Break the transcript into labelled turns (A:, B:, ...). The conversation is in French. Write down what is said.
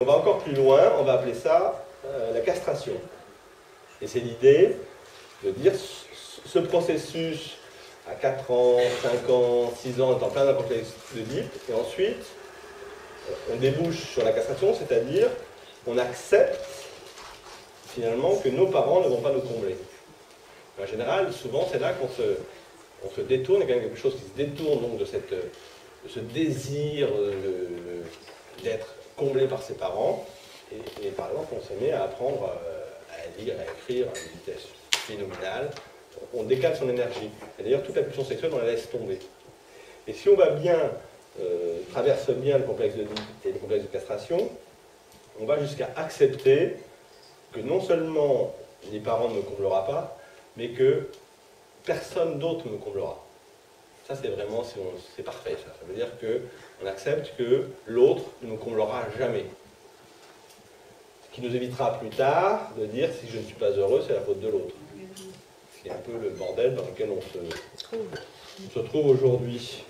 A: On va encore plus loin, on va appeler ça la castration. Et c'est l'idée de dire ce processus à 4 ans, 5 ans, 6 ans, est en plein d'un complexe d'Oedipe, et ensuite on débouche sur la castration, c'est-à-dire on accepte finalement que nos parents ne vont pas nous combler. En général, souvent c'est là qu'on se détourne, il y a quand même quelque chose qui se détourne donc de ce désir d'être comblé par ses parents, et par exemple on se met à apprendre à lire, à écrire à une vitesse phénoménale, on décale son énergie. Et d'ailleurs toute la pulsion sexuelle on la laisse tomber. Et si on va bien, traverse bien le complexe d'Oedipe et le complexe de castration, on va jusqu'à accepter que non seulement les parents ne me comblera pas, mais que personne d'autre ne me comblera. Ça c'est vraiment, c'est parfait ça. Ça veut dire qu'on accepte que l'autre ne nous comblera jamais. Ce qui nous évitera plus tard de dire si je ne suis pas heureux, c'est la faute de l'autre. C'est un peu le bordel dans lequel on se trouve aujourd'hui.